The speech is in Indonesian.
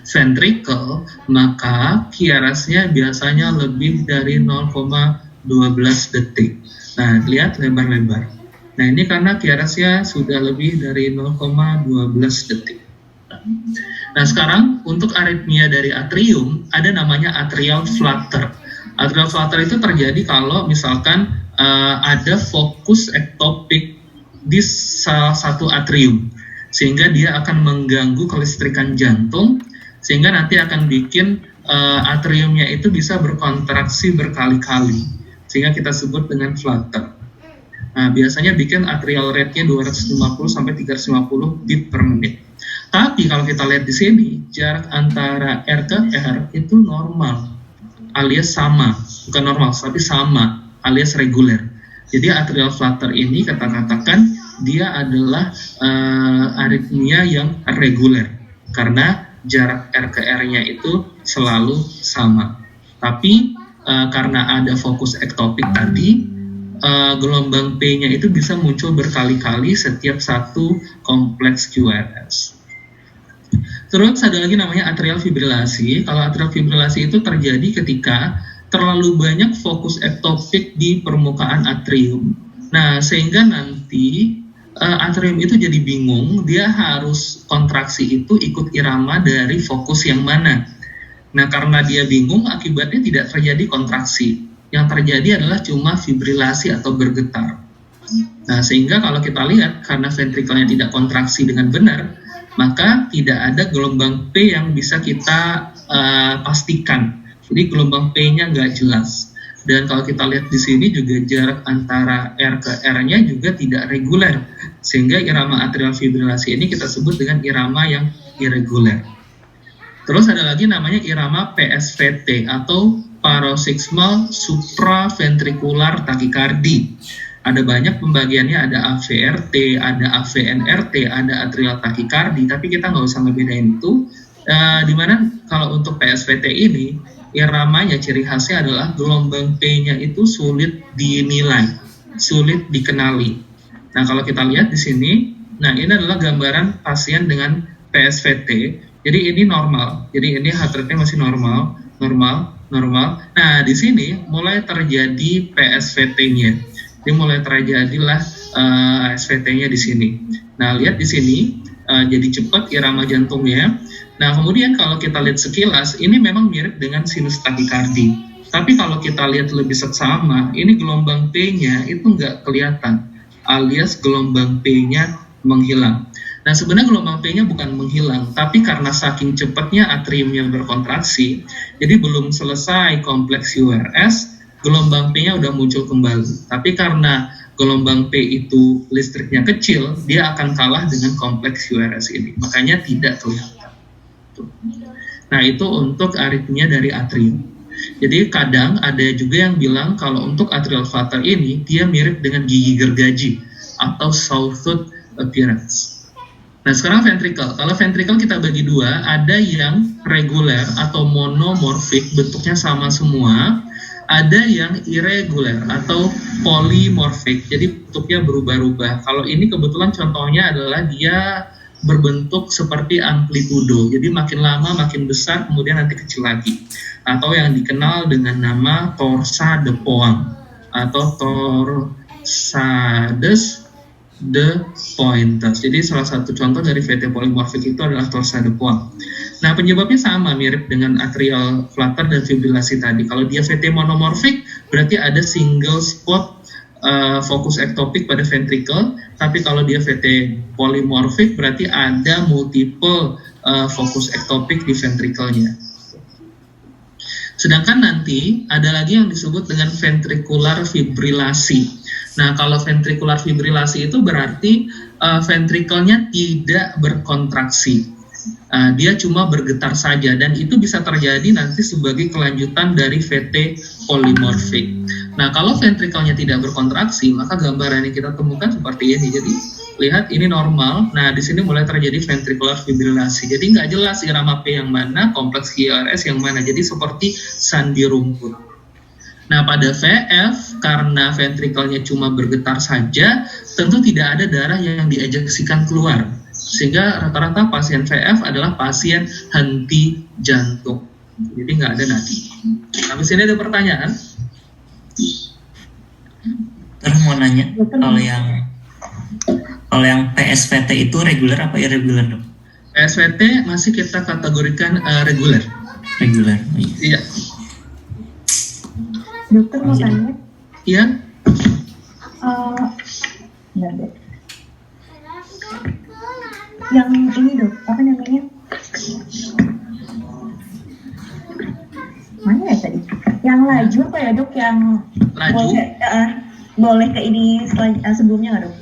ventricle, maka QRS-nya biasanya lebih dari 0,12 detik. Nah, lihat lebar-lebar. Nah, ini karena QRS-nya sudah lebih dari 0,12 detik. Nah, sekarang untuk aritmia dari atrium, ada namanya atrial flutter. Atrial flutter itu terjadi kalau misalkan ada fokus ektopik di salah satu atrium, sehingga dia akan mengganggu kelistrikan jantung, sehingga nanti akan bikin atriumnya itu bisa berkontraksi berkali-kali, sehingga kita sebut dengan flutter. Nah, biasanya bikin atrial rate-nya 250 sampai 350 beat per menit. Tapi kalau kita lihat di sini, jarak antara R ke R itu normal, alias sama, bukan normal, tapi sama, alias reguler. Jadi atrial flutter ini kita katakan dia adalah aritmia yang reguler, karena jarak R ke R-nya itu selalu sama. Tapi karena ada fokus ektopik tadi, gelombang P-nya itu bisa muncul berkali-kali setiap satu kompleks QRS. Terus ada lagi namanya atrial fibrilasi. Kalau atrial fibrilasi itu terjadi ketika terlalu banyak fokus ektopik di permukaan atrium. Nah, sehingga nanti atrium itu jadi bingung, dia harus kontraksi itu ikut irama dari fokus yang mana. Nah, karena dia bingung, akibatnya tidak terjadi kontraksi. Yang terjadi adalah cuma fibrilasi atau bergetar. Nah, sehingga kalau kita lihat, karena ventrikelnya tidak kontraksi dengan benar, maka tidak ada gelombang P yang bisa kita pastikan. Jadi gelombang P-nya nggak jelas. Dan kalau kita lihat di sini juga jarak antara R ke R-nya juga tidak reguler. Sehingga irama atrial fibrilasi ini kita sebut dengan irama yang irregular. Terus ada lagi namanya irama PSVT atau paroxysmal supraventricular tachycardia. Ada banyak pembagiannya, ada AVRT, ada AVNRT, ada atrial tachycardia, tapi kita nggak usah ngebedain itu. Dimana kalau untuk PSVT ini, iramanya ciri khasnya adalah gelombang P-nya itu sulit dinilai, sulit dikenali. Nah, kalau kita lihat di sini, nah ini adalah gambaran pasien dengan PSVT. Jadi ini normal, jadi ini heart rate-nya masih normal. Nah, di sini mulai terjadi PSVT-nya. Jadi mulai terjadilah SVT-nya di sini. Nah, lihat di sini jadi cepat irama jantungnya. Nah, kemudian kalau kita lihat sekilas, ini memang mirip dengan sinus takikardi. Tapi kalau kita lihat lebih seksama, ini gelombang P-nya itu nggak kelihatan, alias gelombang P-nya menghilang. Nah, sebenarnya gelombang P-nya bukan menghilang, tapi karena saking cepatnya atriumnya berkontraksi, jadi belum selesai kompleks URS, gelombang P-nya udah muncul kembali. Tapi karena gelombang P itu listriknya kecil, dia akan kalah dengan kompleks URS ini. Makanya tidak kelihatan. Nah, itu untuk aritmia dari atrium. Jadi kadang ada juga yang bilang kalau untuk atrial flutter ini, dia mirip dengan gigi gergaji atau sawtooth appearance. Nah, sekarang ventricle. Kalau ventricle kita bagi dua, ada yang reguler atau monomorfik, bentuknya sama semua. Ada yang irregular atau polymorphic, jadi bentuknya berubah-ubah. Kalau ini kebetulan contohnya adalah dia berbentuk seperti amplitudo, jadi makin lama makin besar, kemudian nanti kecil lagi. Atau yang dikenal dengan nama torsa de Pointes atau torsades de Pointes. Jadi salah satu contoh dari VT polymorphic itu adalah torsa de Pointes. Nah, penyebabnya sama, mirip dengan atrial flutter dan fibrilasi tadi. Kalau dia VT monomorphic, berarti ada single spot fokus ektopik pada ventricle, tapi kalau dia VT polymorphic, berarti ada multiple fokus ektopik di ventricle-nya. Sedangkan nanti ada lagi yang disebut dengan ventricular fibrilasi. Nah, kalau ventricular fibrilasi itu berarti ventricle-nya tidak berkontraksi. Dia cuma bergetar saja, dan itu bisa terjadi nanti sebagai kelanjutan dari VT polymorphic. Nah, kalau ventricle-nya tidak berkontraksi, maka gambaran yang kita temukan seperti ini. Jadi, lihat ini normal. Nah, di sini mulai terjadi ventricular fibrilasi. Jadi, nggak jelas irama P yang mana, kompleks QRS yang mana. Jadi, seperti sandi rumput. Nah, pada VF, karena ventricle-nya cuma bergetar saja, tentu tidak ada darah yang diejeksikan keluar. Sehingga rata-rata pasien VF adalah pasien henti jantung. Jadi nggak ada nadi. Habis ini ada pertanyaan? Terus mau nanya, kalau yang PSVT itu reguler apa irregular, dok? PSVT masih kita kategorikan reguler. Reguler. Iya. Dokter mau tanya? Iya. Enggak, dok. Yang ini, dok, apa namanya? Mana ya tadi? Yang laju apa ya, dok? Yang Laju? boleh ke ini sebelumnya nggak, dok?